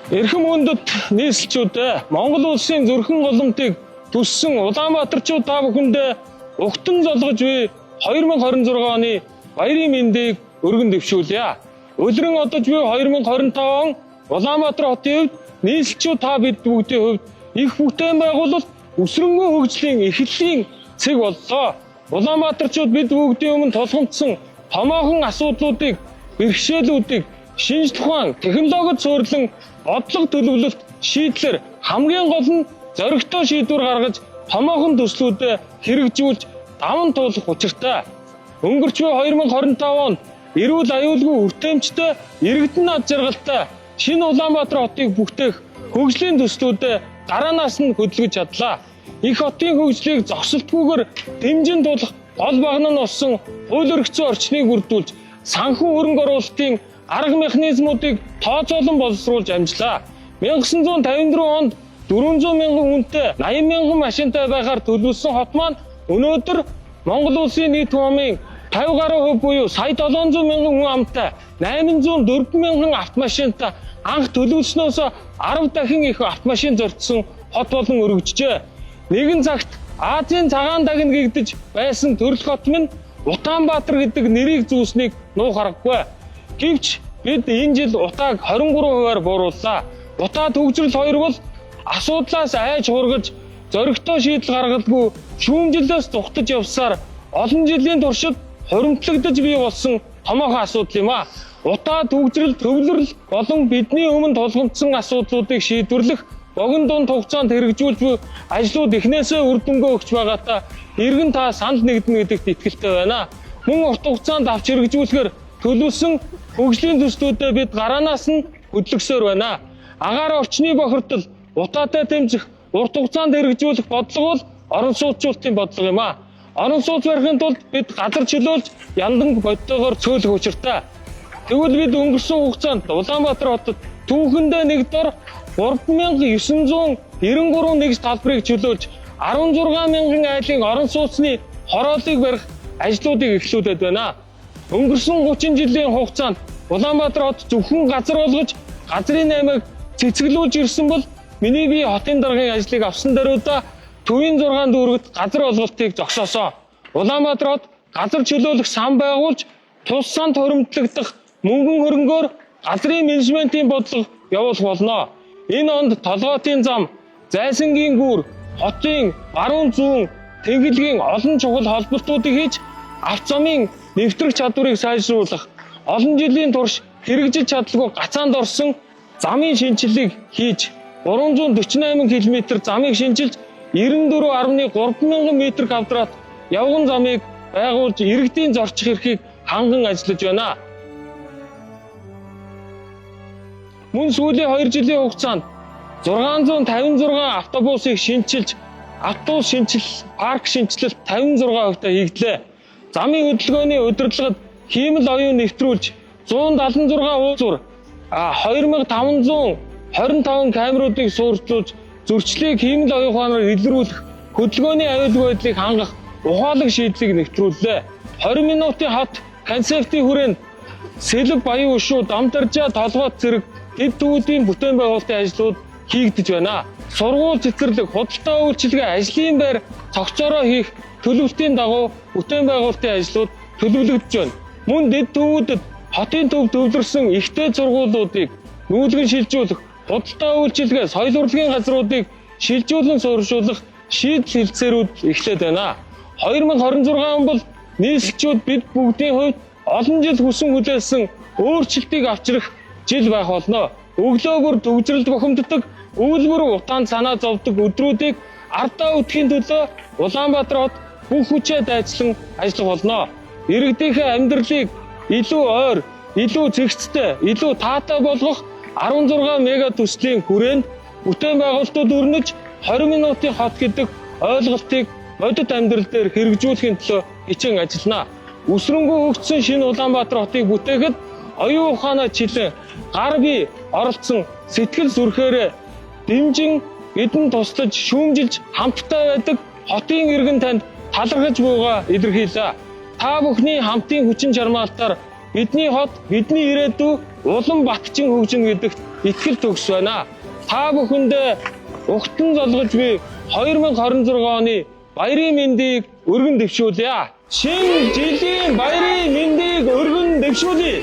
Эрхэм үндэт нийслэлчүүдээ Монгол улсын зүрхэн голомтыг төссөн Улаанбаатарчууд та бүхэндээ угтан золгож буй 2026 оны баярын мэндийг өргөн дэвшүүлье. Өдрөн одож буй 2025 он Улаанбаатар хотын хувьд нийслэлчүүд та бид бүгдийн хувьд их бүтээн байгуулалт өсрөнгөө хөгжлийн эхлэлийн цэг боллоо. Улаанбаатарчууд бид бүгдийн өмнө тулгамдсан томоохон асуудлуудыг, бэрхшээлүүдийг шинж тухайн технологид суурилан бодлого төлөвлөлт шийдлэр хамгийн гол нь зоригтой шийдвэр гаргаж томоохон төслүүдэд хэрэгжүүлж даван туулах учиртай. Өнгөрч буй 2025 онд эрүүл аюулгүй хүртээмжтэй иргэдэн над жаргалтай шинэ Улаанбаатар хотыг бүтээх хөгжлийн төслүүдэд гараанаас нь хөдөлгөж чадлаа. Их хотын хөгжлийг зогсолтгүйгээр дэмжин тулах гол багна нь болсон хууль өргөцсөн орчныг бүрдүүлж санхүү хөрөнгө оруулалтын арга механизмуудыг тооцоолон боловсруулж амжлаа. 1954 онд 400 мянган хүнтэй 80 мянган машинтай байхаар төлөвлөсөн хот маань өнөөдөр Монгол улсын нийт хүмийн 50 гаруй хувь буюу сая 700 мянган хүн амтай 804 мянган автомашинтай анх төлөвлөснөөс 10 дахин их автомашин зорчсон хот болон өргөжжээ. Нэгэн цагт Азийн цагаан дагна гэгдэж байсан төрөл хот минь Улаанбаатар гэдэг нэрийг зүүснийг нуух аргагүй. Гэвч бид энэ жил утааг 23%-аар буурууллаа. Утаа төгжрөл 2 бол асуудлаас айж хургаж зоригтой шийдэл гаргалгүй шүүмжлэлээс зүхтаж явсаар олон жилийн туршид хуримтлагдаж бий болсон томоохон асуудал юм а. Утаа төгжрөл төвлөрөл болон бидний өмнө тулгамдсан асуудлуудыг шийдвэрлэх богино дунд хугацаанд хэрэгжүүлж буй ажлууд эхнээсээ үр дүнгээ өгч байгаатаа иргэн та санал нэгдэнэ гэдэгт итгэлтэй байна. Мөн урт хугацаанд авч хэрэгжүүлэхээр төлөвлөсөн хөгжлийн төслүүдэд бид гараанаас нь хөдөлгсөөр байна. Агаар орчны бохирдол утаатай дэмжих урт хугацаанд хэрэгжүүлэх бодлого бол орон сууцчуулалтын бодлого юм а. Орон сууц барихын тулд бид газар чөлөөлж яндан бодтойгоор цөөлөх учиртай. Тэгвэл бид өнгөрсөн хугацаанд Улаанбаатар хотод түүхэндээ нэг дор 3993 нэгж талбарыг чөлөөлж 16 мянган айлын орон сууцны хорооллыг барих ажлуудыг эхлүүлээд байна. Өнгөрсөн 30 жилийн хугацаанд Улаанбаатар хот зөвхөн газар болгож газрын наймыг цэцгэлүүлж ирсэн бол миний бие хотын даргын ажлыг авсан даруйда төвийн 6 дүүрэгт газар олголтыг зогсоосоо. Улаанбаатар хот газар чөлөөлөх сан байгуулж тус санд хуримтлагдах мөнгөн хөрөнгөөр газрын менежментийн бодлого явуулах болно. Энэ онд толгоотын зам, зайсангийн гүүр, хотын баруун зүүн тэнхилгийн олон чухал холболтуудыг хийж авто замын нэвтрэх чадварыг сайжруулах, олон жилийн турш хэрэгжиж чадлагүй гацаанд орсон замын шинжилгээг хийж 348 км замыг шинжилж 94.3 мянган метр квадрат явган замыг байгуулж иргэдийн зорчих эрхийг ханган ажиллаж байна. Мөн сүүлийн 2 жилийн хугацаанд 656 автобусыг шинчилж, автобус шинжил, парк шинжилэлт 56% хийгдлээ. Замын хөдөлгөөний удирдлагад хиймэл оюун нэвтрүүлж 176 уулзуур, 2525 камеруудыг суурьжуулж, зөрчлийг хиймэл оюун ухаанаар илрүүлэх, хөдөлгөөний аюулгүй байдлыг хангах ухаалаг шийдлийг нэвтрүүллээ. 20 минутын хот концептийн хүрээнд сэлб баян өшөө, дамдаржаа, толгойд зэрэг дэд төвүүдийн бүтээн байгуулалтын ажлууд хийгдэж байна. Сургууль цэцэрлэг, худалдаа үйлчилгээ, ажлын байр цогцоороо хийх төлөвлөлтийн дагуу бүтээн байгуулалтын ажлууд төлөвлөгдөж байна. Мөн дэд төвүүдэд хотын төв төвлөрсөн ихтэй сургуулиудыг нүүлгэн шилжүүлэх, худалдаа үйлчилгээ, соёл урлагийн газруудыг шилжүүлэн суурьшуулах шийдэл хэлцээрүүд эхлээд байна. 2026 он бол нийслэлчүүд бид бүгдийн хувьд олон жил хүсэн хүлээсэн өөрчлөлтийг авчрах жил байх болно. Өглөө бүр төгжрөлд бухимддаг, үйлбэр утаанд санаа зовдөг өдрүүдийг ардаа үтгэхийн төлөө Улаанбаатар хот бүх хүчээр дайцлан ажиллах болно. Иргэдийнхээ амьдралыг илүү ойр, илүү цэгцтэй, илүү таатай болгох 16 мега төслийн хүрээнд бүтээн байгуулалтууд өрнөж 20 минутын хот гэдэг ойлголтыг бодит амьдрал дээр хэрэгжүүлэхийн төлөө хичээн ажиллана. Өсрөнгөө хөгжсөн шинэ Улаанбаатар хотыг бүтээхэд оюун ухаанаа чилэн гар бие оролцсон сэтгэл зүрхээрээ дэмжин эдэн туслаж шүүмжилж хамттай байдаг хотын иргэн танд талархаж буйгаа илэрхийлээ. Та бүхний хамтын хүчин чармаалтаар бидний хот, бидний ирээдүй улам батчин хөгжинө гэдэгт итгэл төгс байна. Та бүхэндээ угтан залгаж би 2026 оны баярын мэндийг өргөн дэвшүүлье. Шинэ жилийн баярын мэндийг өргөн дэвшүүлье.